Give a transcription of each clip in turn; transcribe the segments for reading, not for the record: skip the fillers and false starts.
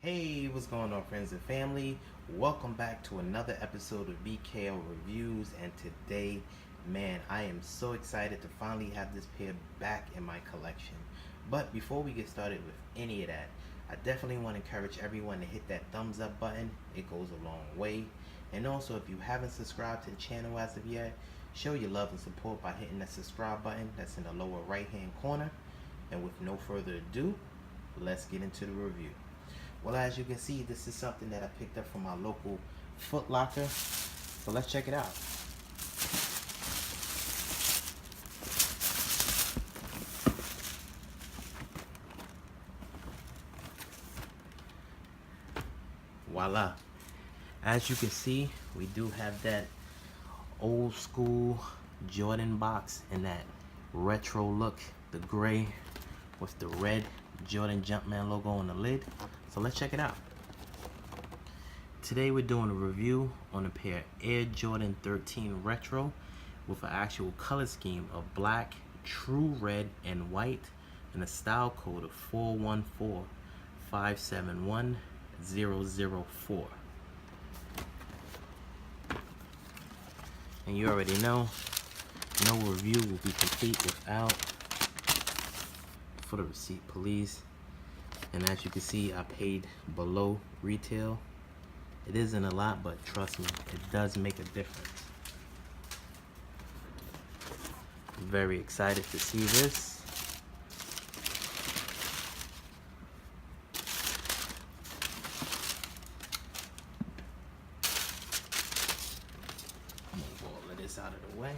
Hey, what's going on, friends and family? Welcome back to another episode of BKL Reviews. And today, man, I am so excited to finally have this pair back in my collection. But before we get started with any of that, I definitely want to encourage everyone to hit that thumbs up button. It goes a long way. And also, if you haven't subscribed to the channel as of yet, show your love and support by hitting that subscribe button that's in the lower right hand corner. And with no further ado, let's get into the review. Well, as you can see, this is something that I picked up from my local Footlocker. So let's check it out. Voila. As you can see, we do have that old school Jordan box and that retro look, the gray with the red Jordan Jumpman logo on the lid. So let's check it out. Today we're doing a review on a pair of Air Jordan 13 Retro with an actual color scheme of black, true red, and white, and a style code of 414571-004. And you already know, no review will be complete without, for the receipt please. And as you can see, I paid below retail. It isn't a lot, but trust me, it does make a difference. Very excited to see this. Move all of this out of the way.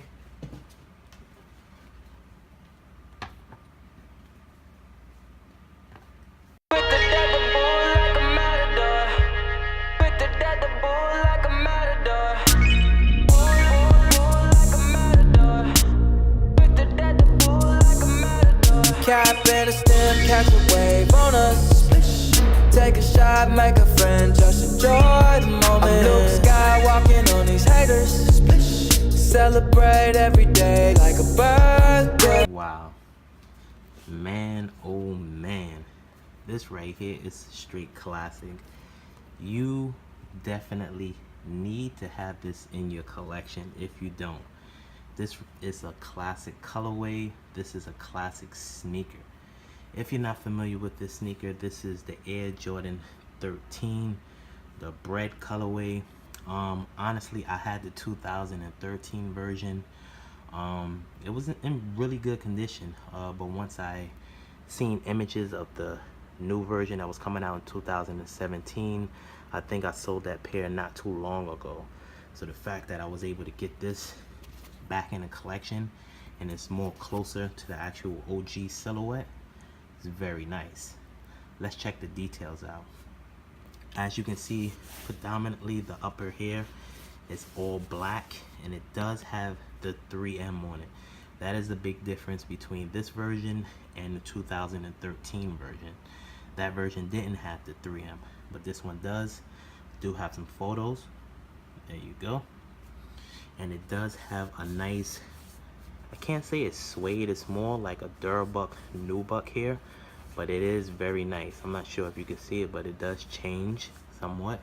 Cap and a stem, catch a wave on us. Take a shot, make a friend, just enjoy the moment. I'm Luke Skywalking on these haters. Celebrate every day like a birthday. Wow. Man, oh man. This right here is straight classic. You definitely need to have this in your collection if you don't. This is a classic colorway. This is a classic sneaker. If you're not familiar with this sneaker, this is the Air Jordan 13, the Bred colorway. Honestly, I had the 2013 version. It wasn't in really good condition, but once I seen images of the new version that was coming out in 2017, I think I sold that pair not too long ago. So the fact that I was able to get this back in the collection and it's more closer to the actual OG silhouette is very nice. Let's check the details out. As you can see, predominantly the upper here is all black, and it does have the 3M on it. That is the big difference between this version and the 2013 version. That version didn't have the 3M, but this one does. Do have some photos. There you go. And it does have a nice, I can't say it's suede, it's more like a Durabuck nubuck here, but it is very nice. I'm not sure if you can see it, but it does change somewhat.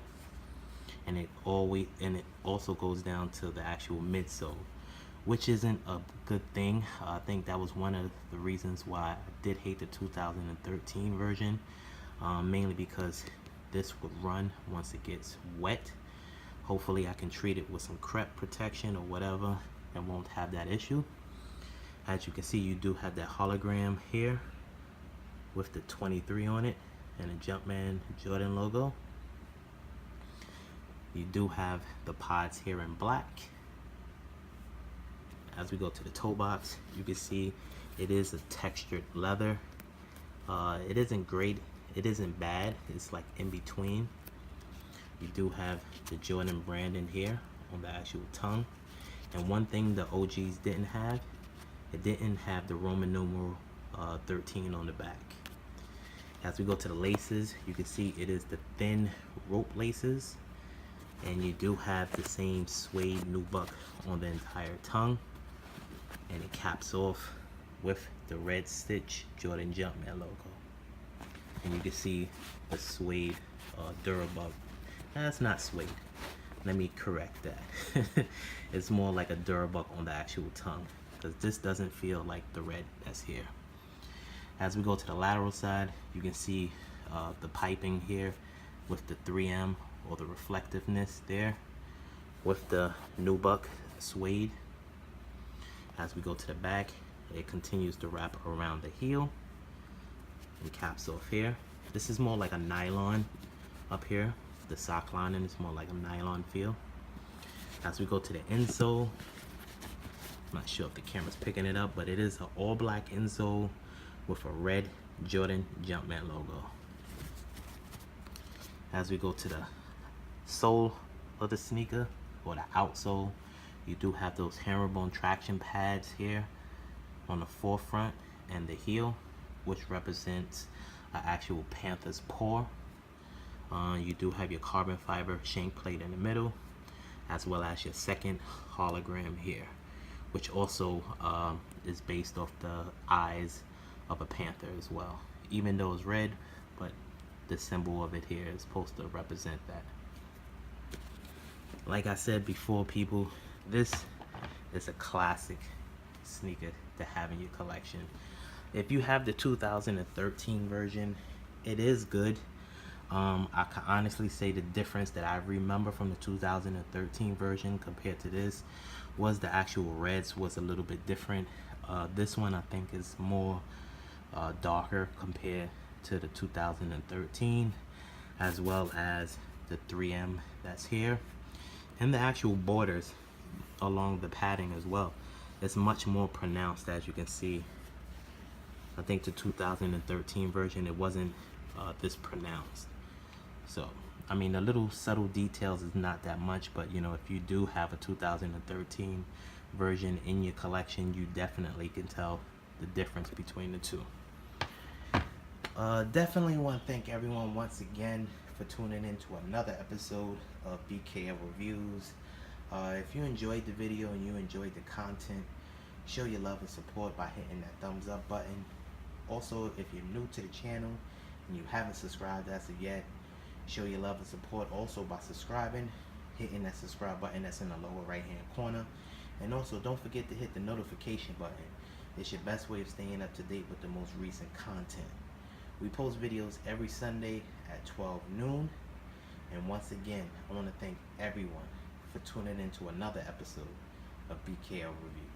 And it also goes down to the actual midsole, which isn't a good thing. I think that was one of the reasons why I did hate the 2013 version, mainly because this would run once it gets wet. Hopefully I can treat it with some crepe protection or whatever and won't have that issue. As you can see, you do have that hologram here with the 23 on it and a Jumpman Jordan logo. You do have the pods here in black. As we go to the toe box, you can see it is a textured leather. It isn't great, it isn't bad, it's like in between. You do have the Jordan brand in here on the actual tongue. And one thing the OGs didn't have, it didn't have the Roman numeral 13 on the back. As we go to the laces, you can see it is the thin rope laces. And you do have the same suede nubuck on the entire tongue. And it caps off with the red stitch Jordan Jumpman logo. And you can see the suede Durabug. That's not suede. Let me correct that. It's more like a Durabug on the actual tongue, because this doesn't feel like the red that's here. As we go to the lateral side, you can see the piping here with the 3M or the reflectiveness there with the nubuck suede. As we go to the back, it continues to wrap around the heel and caps off here. This is more like a nylon up here. The sock lining is more like a nylon feel. As we go to the insole, I'm not sure if the camera's picking it up, but it is an all black insole with a red Jordan Jumpman logo. As we go to the sole of the sneaker, or the outsole, you do have those herringbone traction pads here on the forefront and the heel, which represents an actual panther's paw. You do have your carbon fiber shank plate in the middle, as well as your second hologram here, which also is based off the eyes of a panther as well. Even though it's red, but the symbol of it here is supposed to represent that. Like I said before, people, this is a classic sneaker to have in your collection. If you have the 2013 version, it is good. I can honestly say the difference that I remember from the 2013 version compared to this was the actual reds was a little bit different. This one I think is more darker compared to the 2013, as well as the 3M that's here, and the actual borders along the padding as well. It's much more pronounced, as you can see. I think the 2013 version, it wasn't this pronounced. So I mean, the little subtle details is not that much, but you know, if you do have a 2013 version in your collection, you definitely can tell the difference between the two. Definitely want to thank everyone once again for tuning in to another episode of BKL Reviews. If you enjoyed the video and you enjoyed the content, show your love and support by hitting that thumbs up button. Also, if you're new to the channel and you haven't subscribed as of yet, show your love and support also by subscribing, hitting that subscribe button that's in the lower right hand corner. And also, don't forget to hit the notification button. It's your best way of staying up to date with the most recent content. We post videos every Sunday at 12 noon. And once again, I want to thank everyone for tuning in to another episode of BKL Reviews.